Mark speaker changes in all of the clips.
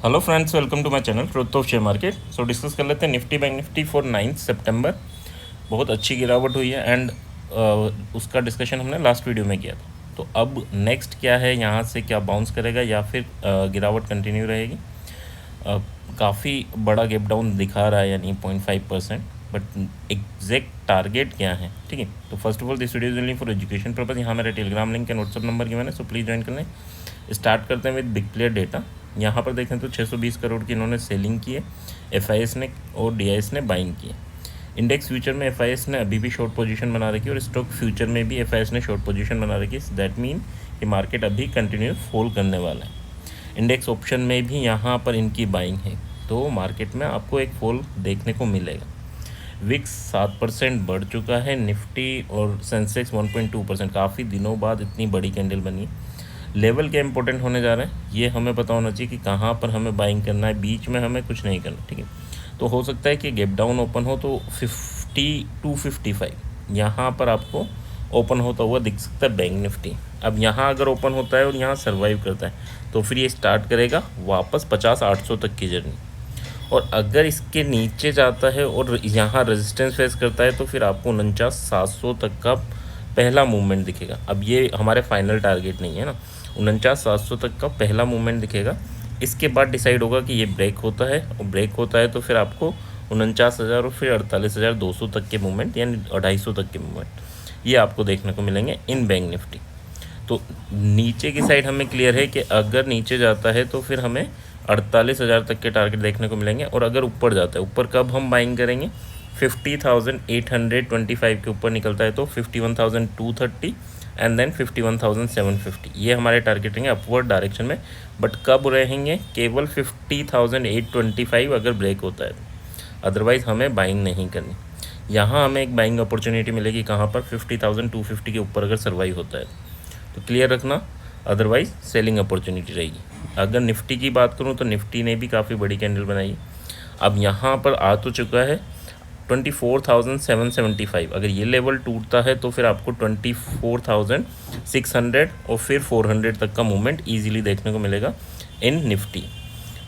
Speaker 1: Hello friends, welcome to my channel truth of share market. So discuss कर लेते हैं Nifty bank Nifty for 9 सितंबर। बहुत अच्छी गिरावट हुई है एंड उसका डिस्कशन हमने लास्ट वीडियो में किया था। तो अब नेक्स्ट क्या है, यहाँ से क्या बाउंस करेगा या फिर गिरावट कंटिन्यू रहेगी। काफ़ी बड़ा गैप डाउन दिखा रहा है, यानी 0.5%, बट एग्जैक्ट टारगेट क्या है, ठीक है। तो first of all this video is only for education purpose. यहाँ मेरा Telegram link and WhatsApp number given है, सो प्लीज़ ज्वाइन कर लें। स्टार्ट करते हैं विद बिग प्लेयर डेटा। यहाँ पर देखें तो 620 करोड़ की इन्होंने सेलिंग की है, एफआईएस ने और डीआईएस ने बाइंग की है। इंडेक्स फ्यूचर में एफआईएस ने अभी भी शॉर्ट पोजीशन बना रखी है और स्टॉक फ्यूचर में भी एफआईएस ने शॉर्ट पोजीशन बना रखी है। दैट मीन कि मार्केट अभी कंटिन्यू फॉल करने वाला है। इंडेक्स ऑप्शन में भी यहाँ पर इनकी बाइंग है, तो मार्केट में आपको एक फॉल देखने को मिलेगा। विक्स 7% बढ़ चुका है, निफ्टी और सेंसेक्स 1.2%। काफ़ी दिनों बाद इतनी बड़ी कैंडल बनी है। लेवल क्या इंपॉर्टेंट होने जा रहे हैं, ये हमें पता होना चाहिए कि कहाँ पर हमें बाइंग करना है। बीच में हमें कुछ नहीं करना, ठीक है। तो हो सकता है कि गैप डाउन ओपन हो तो 5255 यहाँ पर आपको ओपन होता हुआ दिख सकता है बैंक निफ्टी। अब यहाँ अगर ओपन होता है और यहाँ सर्वाइव करता है तो फिर ये स्टार्ट करेगा वापस 50-800 तक की जर्नी। और अगर इसके नीचे जाता है और यहाँ रेजिस्टेंस फेस करता है तो फिर आपको 49,700 तक का पहला मूवमेंट दिखेगा। अब ये हमारे फाइनल टारगेट नहीं है ना, 49,700 तक का पहला मूवमेंट दिखेगा। इसके बाद डिसाइड होगा कि ये ब्रेक होता है, और ब्रेक होता है तो फिर आपको 49,000 और फिर 48,200 तक के मूवमेंट, यानी 250 तक के मूवमेंट ये आपको देखने को मिलेंगे इन बैंक निफ्टी। तो नीचे की साइड हमें क्लियर है कि अगर नीचे जाता है तो फिर हमें 48,000 तक के टारगेट देखने को मिलेंगे। और अगर ऊपर जाता है, ऊपर कब हम बाइंग करेंगे, 50,825 के ऊपर निकलता है तो 51,230 एंड देन 51,750 ये हमारे टारगेट रहेंगे अपवर्ड डायरेक्शन में। बट कब रहेंगे, केवल 50,825 अगर ब्रेक होता है, अदरवाइज़ हमें बाइंग नहीं करनी। यहाँ हमें एक बाइंग अपॉर्चुनिटी मिलेगी कहाँ पर, 50,250 के ऊपर अगर सर्वाइव होता है तो क्लियर रखना, अदरवाइज़ सेलिंग अपॉर्चुनिटी रहेगी। अगर निफ्टी की बात करूँ तो निफ्टी ने भी काफ़ी बड़ी कैंडल बनाई। अब यहाँ पर आ तो चुका है 24,775। अगर ये लेवल टूटता है तो फिर आपको 24,600 और फिर 400 तक का मूवमेंट ईजिली देखने को मिलेगा इन निफ्टी।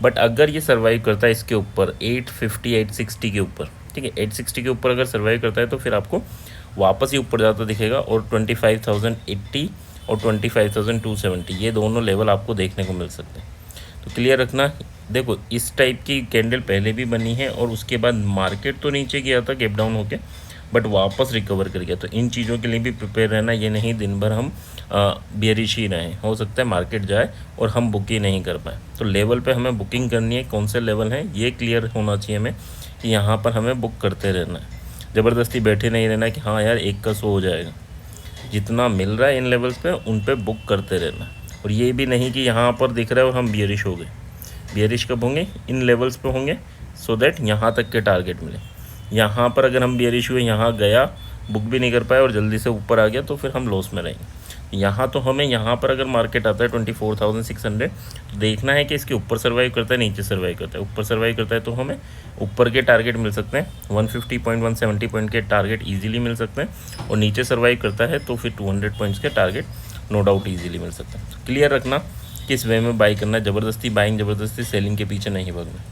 Speaker 1: बट अगर ये सर्वाइव करता है इसके ऊपर 850 860 के ऊपर, ठीक है, 860 के ऊपर अगर सर्वाइव करता है तो फिर आपको वापस ही ऊपर जाता दिखेगा और 25,080 और 25,270 ये दोनों लेवल आपको देखने को मिल सकते हैं। तो क्लियर रखना। देखो, इस टाइप की कैंडल पहले भी बनी है और उसके बाद मार्केट तो नीचे गया था गैप डाउन होके, बट वापस रिकवर कर गया। तो इन चीज़ों के लिए भी प्रिपेयर रहना, ये नहीं दिन भर हम बेयरिश ही रहें। हो सकता है मार्केट जाए और हम बुक ही नहीं कर पाए। तो लेवल पे हमें बुकिंग करनी है, कौन से लेवल हैं ये क्लियर होना चाहिए हमें कि यहाँ पर हमें बुक करते रहना है। ज़बरदस्ती बैठे नहीं रहना कि हाँ यार एक का 100 हो जाएगा। जितना मिल रहा है इन लेवल्स पे उन पे बुक करते रहना। और ये भी नहीं कि यहाँ पर दिख रहा है और हम बियरिश हो गए। बियरिश कब होंगे, इन लेवल्स पे होंगे, सो दैट यहाँ तक के टारगेट मिले। यहाँ पर अगर हम बियरिश हुए, यहाँ गया, बुक भी नहीं कर पाए और जल्दी से ऊपर आ गया तो फिर हम लॉस में रहेंगे। यहाँ तो हमें यहाँ पर अगर मार्केट आता है 24,600 तो देखना है कि इसके ऊपर सर्वाइव करता है, नीचे सर्वाइव करता है। ऊपर सर्वाइव करता है तो हमें ऊपर के टारगेट मिल सकते हैं, 150 पॉइंट 170 पॉइंट के टारगेट ईजिली मिल सकते हैं। और नीचे सर्वाइव करता है तो फिर 200 पॉइंट्स के टारगेट नो डाउट ईजिली मिल सकते हैं। तो क्लियर रखना किस वे में बाई करना है, ज़बरदस्ती बाइंग ज़बरदस्ती सेलिंग के पीछे नहीं भागना,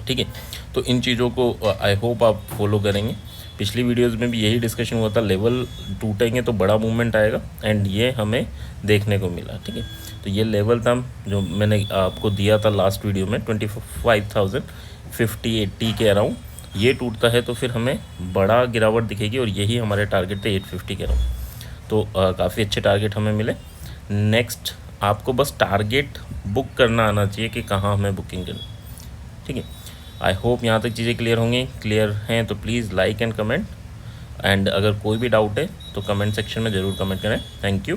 Speaker 1: ठीक है। तो इन चीज़ों को आई होप आप फॉलो करेंगे। पिछली वीडियोज़ में भी यही डिस्कशन हुआ था, लेवल टूटेंगे तो बड़ा मूवमेंट आएगा एंड ये हमें देखने को मिला, ठीक है। तो ये लेवल था जो मैंने आपको दिया था लास्ट वीडियो में, 25,050-80 के अराउंड। ये टूटता है तो फिर हमें बड़ा गिरावट दिखेगी और यही हमारे टारगेट थे 850 के अराउंड। तो काफ़ी अच्छे टारगेट हमें मिले। नेक्स्ट आपको बस टारगेट बुक करना आना चाहिए कि कहाँ हमें बुकिंग करनी, ठीक है। आई होप यहाँ तक चीज़ें क्लियर होंगी। क्लियर हैं तो please like and comment, and अगर कोई भी डाउट है तो कमेंट सेक्शन में ज़रूर कमेंट करें। Thank you.